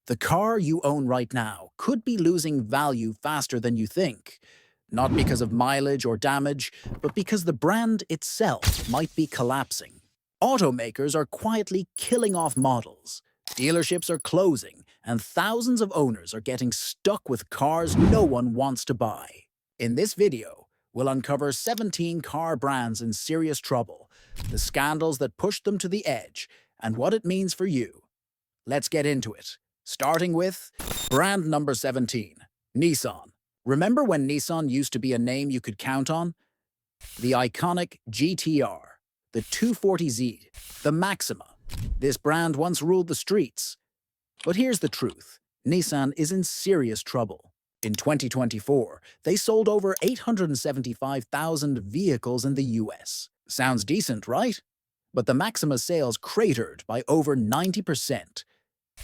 The car you own right now could be losing value faster than you think. Not because of mileage or damage, but because the brand itself might be collapsing. Automakers are quietly killing off models. Dealerships are closing, and thousands of owners are getting stuck with cars no one wants to buy. In this video, we'll uncover 17 car brands in serious trouble, the scandals that pushed them to the edge, and what it means for you. Let's get into it. Starting with brand number 17, Nissan. Remember when Nissan used to be a name you could count on? The iconic GT-R, the 240Z, the Maxima. This brand once ruled the streets. But here's the truth. Nissan is in serious trouble. In 2024, they sold over 875,000 vehicles in the US. Sounds decent, right? But the Maxima sales cratered by over 90%.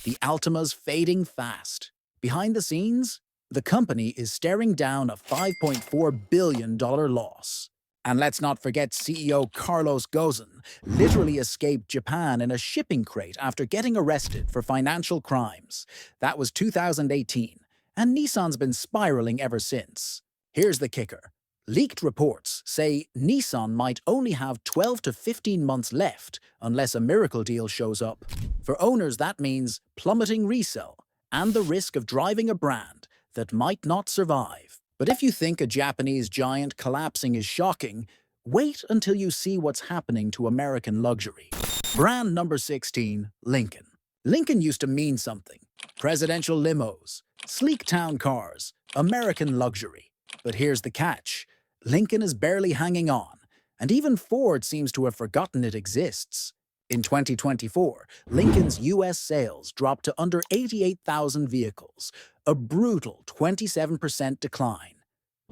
The Altima's fading fast. Behind the scenes, the company is staring down a $5.4 billion loss. And let's not forget CEO Carlos Ghosn literally escaped Japan in a shipping crate after getting arrested for financial crimes. That was 2018, and Nissan's been spiraling ever since. Here's the kicker. Leaked reports say Nissan might only have 12 to 15 months left unless a miracle deal shows up. For owners, that means plummeting resale and the risk of driving a brand that might not survive. But if you think a Japanese giant collapsing is shocking, wait until you see what's happening to American luxury. Brand number 16, Lincoln. Lincoln used to mean something. Presidential limos, sleek town cars, American luxury. But here's the catch. Lincoln is barely hanging on, and even Ford seems to have forgotten it exists. In 2024, Lincoln's US sales dropped to under 88,000 vehicles, a brutal 27% decline.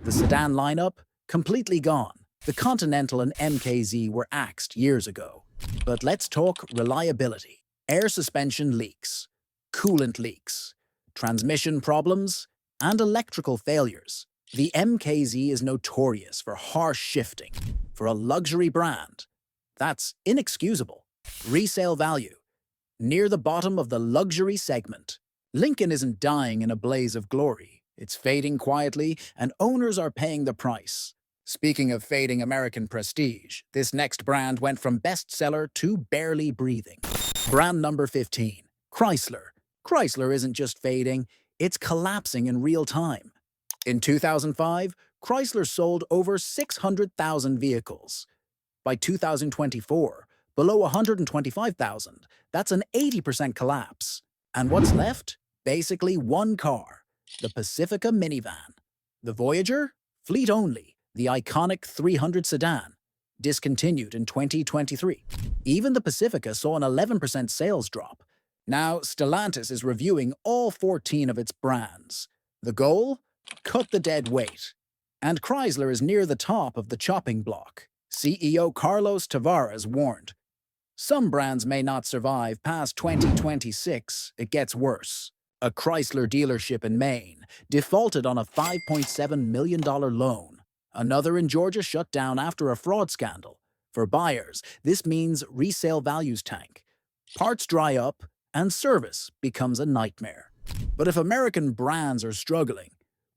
The sedan lineup? Completely gone. The Continental and MKZ were axed years ago. But let's talk reliability. Air suspension leaks, coolant leaks, transmission problems, and electrical failures. The MKZ is notorious for harsh shifting. For a luxury brand, that's inexcusable. Resale value. Near the bottom of the luxury segment. Lincoln isn't dying in a blaze of glory. It's fading quietly, and owners are paying the price. Speaking of fading American prestige, this next brand went from bestseller to barely breathing. Brand number 15, Chrysler. Chrysler isn't just fading, it's collapsing in real time. In 2005, Chrysler sold over 600,000 vehicles. By 2024, below 125,000, that's an 80% collapse. And what's left? Basically one car, the Pacifica minivan. The Voyager? Fleet only, the iconic 300 sedan. Discontinued in 2023. Even the Pacifica saw an 11% sales drop. Now, Stellantis is reviewing all 14 of its brands. The goal? Cut the dead weight. And Chrysler is near the top of the chopping block. CEO Carlos Tavares warned, some brands may not survive past 2026, it gets worse. A Chrysler dealership in Maine defaulted on a $5.7 million loan. Another in Georgia shut down after a fraud scandal. For buyers, this means resale values tank. Parts dry up, and service becomes a nightmare. But if American brands are struggling,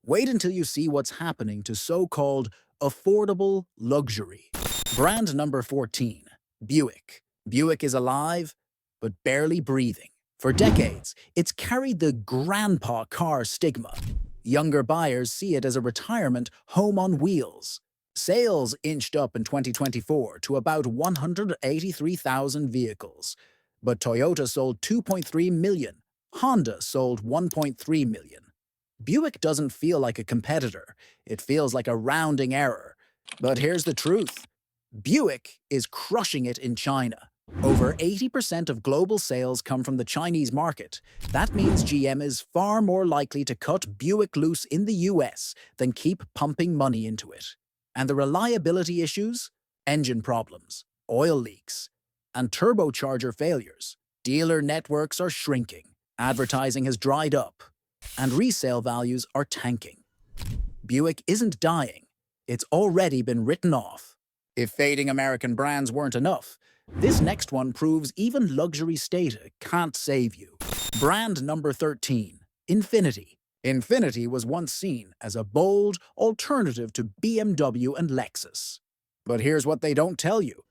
wait until you see what's happening to so-called affordable luxury. Brand number 14, Buick. Buick is alive, but barely breathing. For decades, it's carried the grandpa car stigma. Younger buyers see it as a retirement home on wheels. Sales inched up in 2024 to about 183,000 vehicles. But Toyota sold 2.3 million. Honda sold 1.3 million. Buick doesn't feel like a competitor. It feels like a rounding error. But here's the truth. Buick is crushing it in China. Over 80% of global sales come from the Chinese market. That means GM is far more likely to cut Buick loose in the US than keep pumping money into it. And the reliability issues? Engine problems, oil leaks, and turbocharger failures. Dealer networks are shrinking. Advertising has dried up. And resale values are tanking. Buick isn't dying. It's already been written off. If fading American brands weren't enough, this next one proves even luxury stata can't save you. Brand number 13, Infiniti. Infiniti was once seen as a bold alternative to BMW and Lexus. But here's what they don't tell you.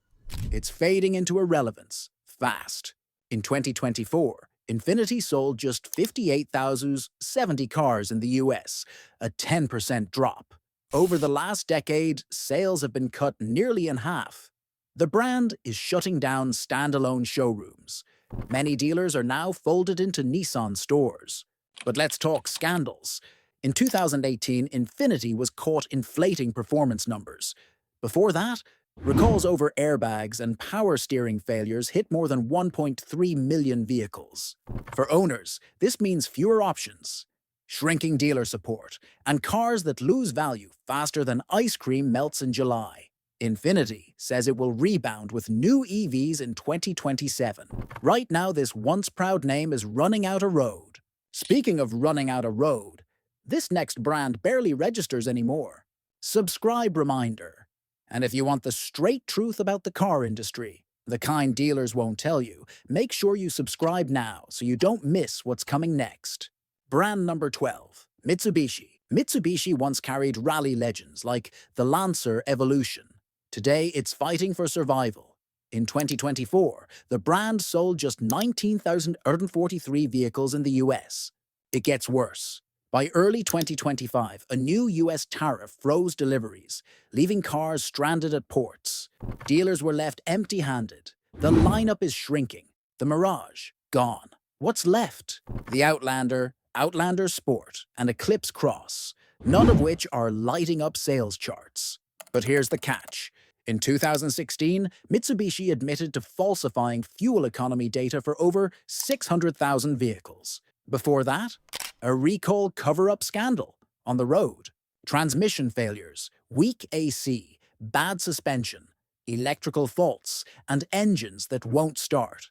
It's fading into irrelevance, fast. In 2024, Infiniti sold just 58,070 cars in the US, a 10% drop. Over the last decade, sales have been cut nearly in half. The brand is shutting down standalone showrooms. Many dealers are now folded into Nissan stores. But let's talk scandals. In 2018, Infiniti was caught inflating performance numbers. Before that, recalls over airbags and power steering failures hit more than 1.3 million vehicles. For owners, this means fewer options, shrinking dealer support, and cars that lose value faster than ice cream melts in July. Infiniti says it will rebound with new EVs in 2027. Right now, this once proud name is running out a road. Speaking of running out a road, this next brand barely registers anymore. Subscribe reminder. And if you want the straight truth about the car industry, the kind dealers won't tell you, make sure you subscribe now so you don't miss what's coming next. Brand number 12, Mitsubishi. Mitsubishi once carried rally legends like the Lancer Evolution. Today, it's fighting for survival. In 2024, the brand sold just 19,043 vehicles in the US. It gets worse. By early 2025, a new US tariff froze deliveries, leaving cars stranded at ports. Dealers were left empty-handed. The lineup is shrinking. The Mirage, gone. What's left? The Outlander, Outlander Sport, and Eclipse Cross, none of which are lighting up sales charts. But here's the catch. In 2016, Mitsubishi admitted to falsifying fuel economy data for over 600,000 vehicles. Before that, a recall cover-up scandal on the road, transmission failures, weak AC, bad suspension, electrical faults, and engines that won't start.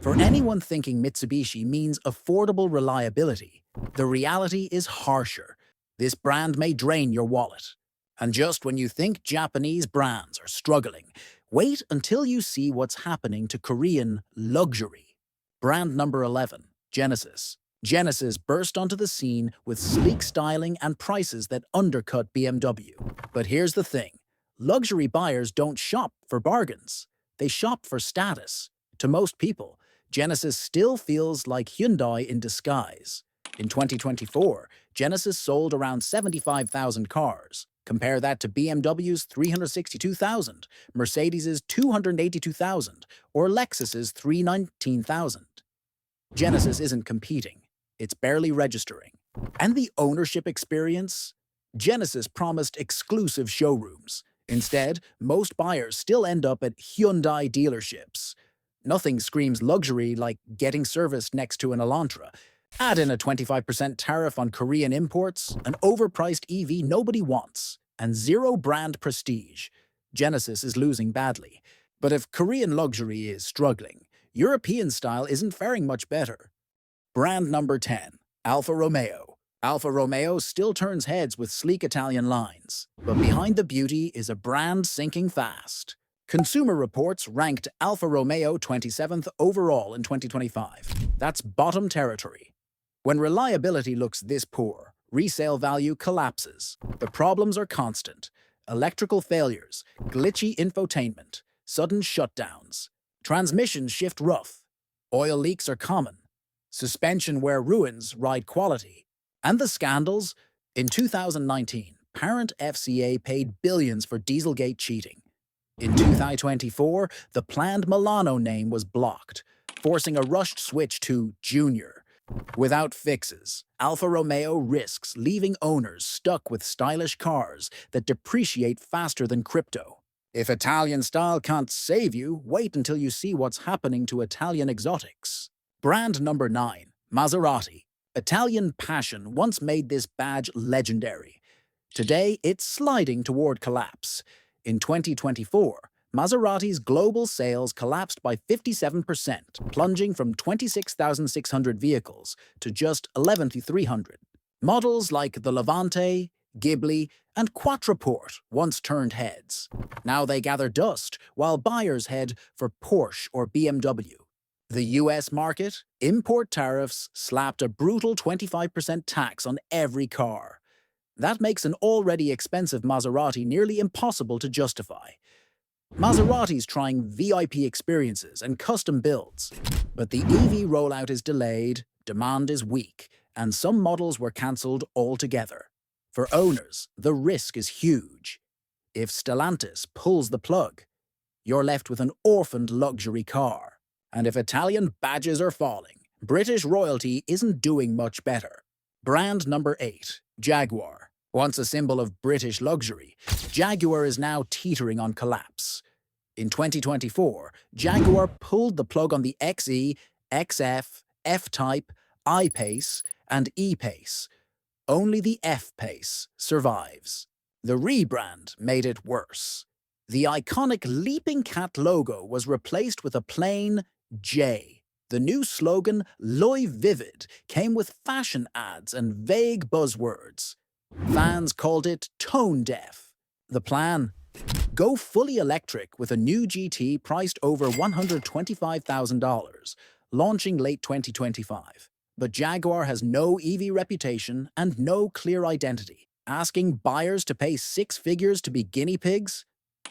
For anyone thinking Mitsubishi means affordable reliability, the reality is harsher. This brand may drain your wallet. And just when you think Japanese brands are struggling, wait until you see what's happening to Korean luxury. Brand number 11, Genesis. Genesis burst onto the scene with sleek styling and prices that undercut BMW. But here's the thing. Luxury buyers don't shop for bargains. They shop for status. To most people, Genesis still feels like Hyundai in disguise. In 2024, Genesis sold around 75,000 cars. Compare that to BMW's 362,000, Mercedes's 282,000, or Lexus's 319,000. Genesis isn't competing. It's barely registering. And the ownership experience? Genesis promised exclusive showrooms. Instead, most buyers still end up at Hyundai dealerships. Nothing screams luxury like getting serviced next to an Elantra. Add in a 25% tariff on Korean imports, an overpriced EV nobody wants, and zero brand prestige. Genesis is losing badly. But if Korean luxury is struggling, European style isn't faring much better. Brand number 10, Alfa Romeo. Alfa Romeo still turns heads with sleek Italian lines, but behind the beauty is a brand sinking fast. Consumer Reports ranked Alfa Romeo 27th overall in 2025. That's bottom territory. When reliability looks this poor, resale value collapses. The problems are constant. Electrical failures, glitchy infotainment, sudden shutdowns. Transmissions shift rough. Oil leaks are common. Suspension wear ruins ride quality. And the scandals? In 2019, parent FCA paid billions for Dieselgate cheating. In 2024, the planned Milano name was blocked, forcing a rushed switch to Junior. Without fixes, Alfa Romeo risks leaving owners stuck with stylish cars that depreciate faster than crypto. If Italian style can't save you, wait until you see what's happening to Italian exotics. Brand number 9, Maserati. Italian passion once made this badge legendary. Today, it's sliding toward collapse. In 2024, Maserati's global sales collapsed by 57%, plunging from 26,600 vehicles to just 11,300. Models like the Levante, Ghibli, and Quattroporte once turned heads. Now they gather dust, while buyers head for Porsche or BMW. The US market, import tariffs slapped a brutal 25% tax on every car. That makes an already expensive Maserati nearly impossible to justify. Maserati's trying VIP experiences and custom builds, but the EV rollout is delayed, demand is weak, and some models were cancelled altogether. For owners, the risk is huge. If Stellantis pulls the plug, you're left with an orphaned luxury car. And if Italian badges are falling, British royalty isn't doing much better. Brand number 8, Jaguar. Once a symbol of British luxury, Jaguar is now teetering on collapse. In 2024, Jaguar pulled the plug on the XE, XF, F-Type, I-Pace, and E-Pace. Only the F-Pace survives. The rebrand made it worse. The iconic Leaping Cat logo was replaced with a plain J. The new slogan, L'Oeil Vivid, came with fashion ads and vague buzzwords. Fans called it tone-deaf. The plan? Go fully electric with a new GT priced over $125,000, launching late 2025. But Jaguar has no EV reputation and no clear identity. Asking buyers to pay 6 figures to be guinea pigs?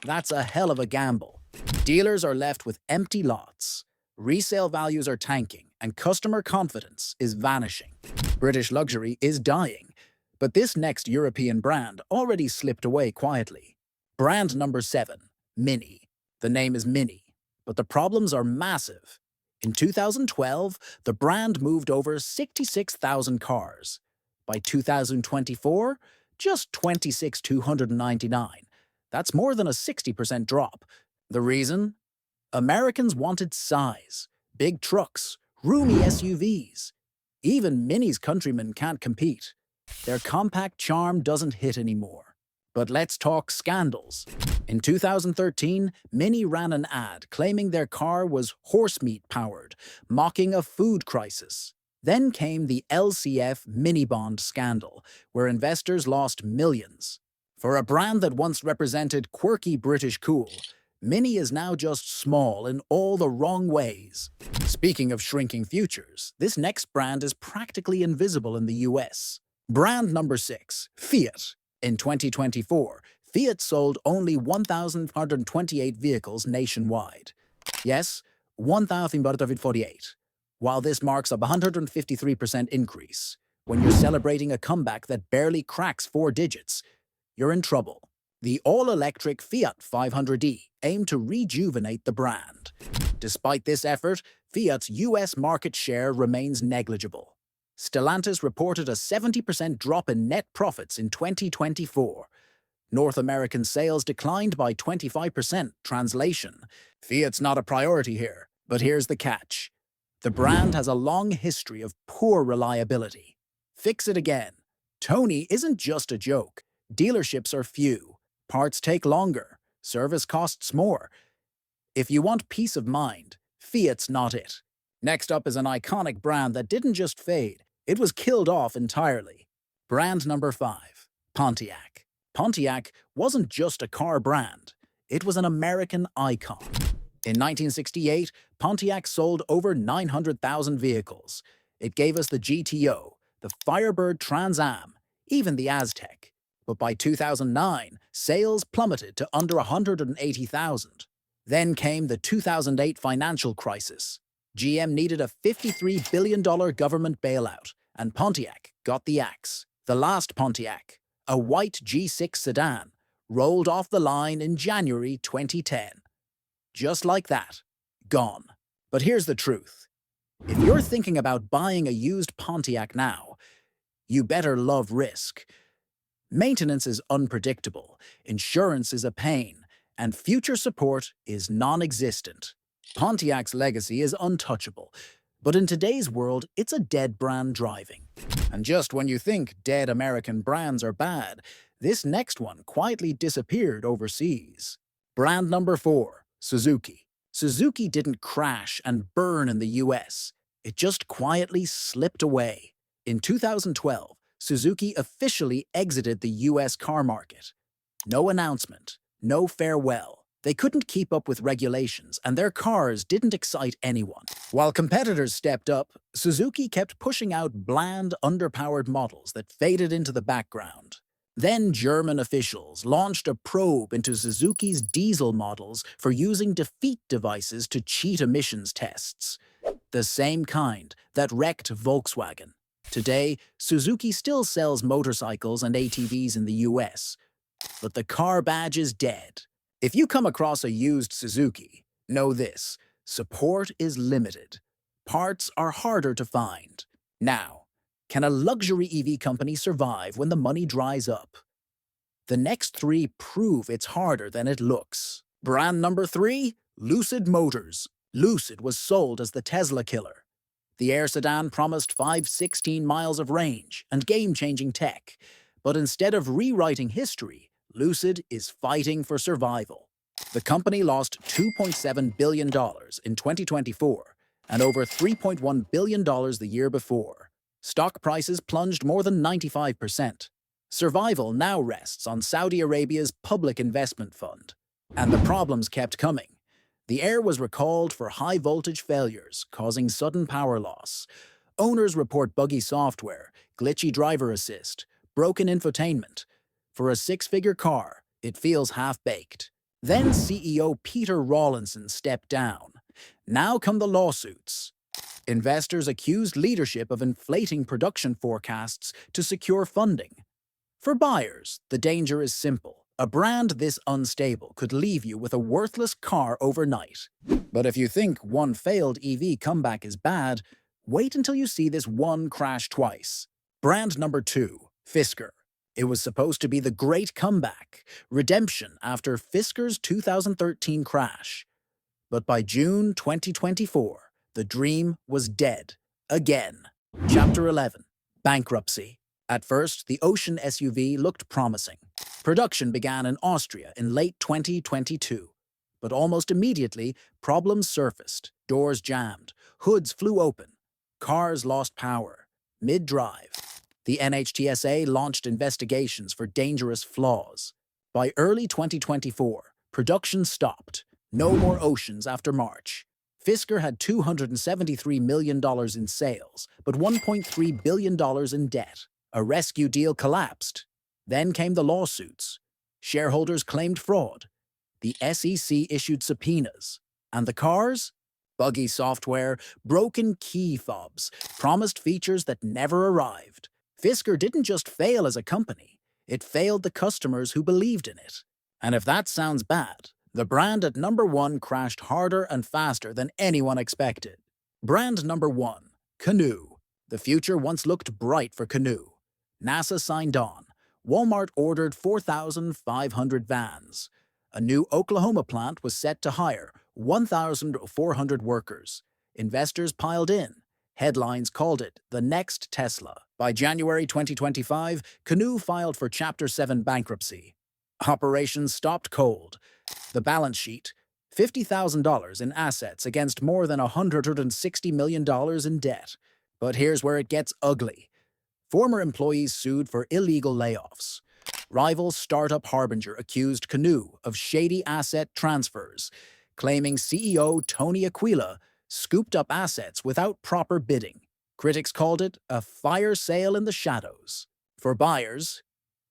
That's a hell of a gamble. Dealers are left with empty lots. Resale values are tanking, and customer confidence is vanishing. British luxury is dying, but this next European brand already slipped away quietly. Brand number 7, Mini. The name is Mini, but the problems are massive. In 2012, the brand moved over 66,000 cars. By 2024, just 26,299. That's more than a 60% drop. The reason? Americans wanted size, big trucks, roomy SUVs. Even Mini's countrymen can't compete. Their compact charm doesn't hit anymore. But let's talk scandals. In 2013, Mini ran an ad claiming their car was horsemeat-powered, mocking a food crisis. Then came the LCF Mini Bond scandal, where investors lost millions. For a brand that once represented quirky British cool, Mini is now just small in all the wrong ways. Speaking of shrinking futures, this next brand is practically invisible in the US. Brand number 6, Fiat. In 2024, Fiat sold only 1,128 vehicles nationwide. Yes, 1,148. While this marks a 153% increase, when you're celebrating a comeback that barely cracks 4 digits, you're in trouble. The all-electric Fiat 500e aimed to rejuvenate the brand. Despite this effort, Fiat's US market share remains negligible. Stellantis reported a 70% drop in net profits in 2024. North American sales declined by 25%. Translation: Fiat's not a priority here, but here's the catch. The brand has a long history of poor reliability. Fix it again. Tony isn't just a joke. Dealerships are few. Parts take longer. Service costs more. If you want peace of mind, Fiat's not it. Next up is an iconic brand that didn't just fade, it was killed off entirely. Brand number 5, Pontiac. Pontiac wasn't just a car brand, it was an American icon. In 1968, Pontiac sold over 900,000 vehicles. It gave us the GTO, the Firebird Trans Am, even the Aztek. But by 2009, sales plummeted to under 180,000. Then came the 2008 financial crisis. GM needed a $53 billion government bailout, and Pontiac got the axe. The last Pontiac, a white G6 sedan, rolled off the line in January 2010. Just like that, gone. But here's the truth. If you're thinking about buying a used Pontiac now, you better love risk. Maintenance is unpredictable, insurance is a pain, and future support is non-existent. Pontiac's legacy is untouchable, but in today's world, it's a dead brand driving. And just when you think dead American brands are bad, this next one quietly disappeared overseas. Brand number 4, Suzuki. Suzuki didn't crash and burn in the US. It just quietly slipped away. In 2012, Suzuki officially exited the US car market. No announcement, no farewell, They couldn't keep up with regulations, and their cars didn't excite anyone. While competitors stepped up, Suzuki kept pushing out bland, underpowered models that faded into the background. Then German officials launched a probe into Suzuki's diesel models for using defeat devices to cheat emissions tests. The same kind that wrecked Volkswagen. Today, Suzuki still sells motorcycles and ATVs in the US, but the car badge is dead. If you come across a used Suzuki, know this: support is limited. Parts are harder to find. Now, can a luxury EV company survive when the money dries up? The next three prove it's harder than it looks. Brand number 3, Lucid Motors. Lucid was sold as the Tesla killer. The Air sedan promised 516 miles of range and game-changing tech, but instead of rewriting history, Lucid is fighting for survival. The company lost $2.7 billion in 2024 and over $3.1 billion the year before. Stock prices plunged more than 95%. Survival now rests on Saudi Arabia's public investment fund. And the problems kept coming. The Air was recalled for high-voltage failures, causing sudden power loss. Owners report buggy software, glitchy driver assist, broken infotainment. For a six-figure car, it feels half-baked. Then CEO Peter Rawlinson stepped down. Now come the lawsuits. Investors accused leadership of inflating production forecasts to secure funding. For buyers, the danger is simple. A brand this unstable could leave you with a worthless car overnight. But if you think one failed EV comeback is bad, wait until you see this one crash twice. Brand number 2, Fisker. It was supposed to be the great comeback, redemption after Fisker's 2013 crash. But by June 2024, the dream was dead. Again. Chapter 11. Bankruptcy. At first, the Ocean SUV looked promising. Production began in Austria in late 2022. But almost immediately, problems surfaced. Doors jammed. Hoods flew open. Cars lost power. Mid-drive. The NHTSA launched investigations for dangerous flaws. By early 2024, production stopped. No more Oceans after March. Fisker had $273 million in sales, but $1.3 billion in debt. A rescue deal collapsed. Then came the lawsuits. Shareholders claimed fraud. The SEC issued subpoenas. And the cars? Buggy software, broken key fobs, promised features that never arrived. Fisker didn't just fail as a company, it failed the customers who believed in it. And if that sounds bad, the brand at number 1 crashed harder and faster than anyone expected. Brand number 1, Canoo. The future once looked bright for Canoo. NASA signed on. Walmart ordered 4,500 vans. A new Oklahoma plant was set to hire 1,400 workers. Investors piled in. Headlines called it the next Tesla. By January 2025, Canoo filed for Chapter 7 bankruptcy. Operations stopped cold. The balance sheet, $50,000 in assets against more than $160 million in debt. But here's where it gets ugly. Former employees sued for illegal layoffs. Rival startup Harbinger accused Canoo of shady asset transfers, claiming CEO Tony Aquila scooped up assets without proper bidding. Critics called it a fire sale in the shadows. For buyers,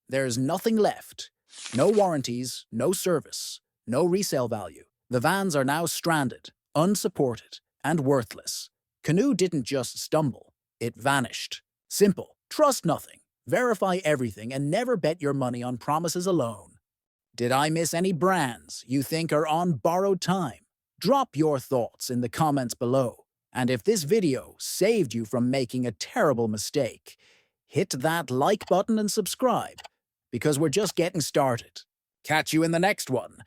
there's nothing left. No warranties, no service, no resale value. The vans are now stranded, unsupported, and worthless. Canoo didn't just stumble, it vanished. Simple. Trust nothing, verify everything, and never bet your money on promises alone. Did I miss any brands you think are on borrowed time? Drop your thoughts in the comments below. And if this video saved you from making a terrible mistake, hit that like button and subscribe, because we're just getting started. Catch you in the next one.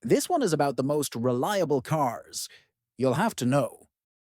This one is about the most reliable cars you'll have to know.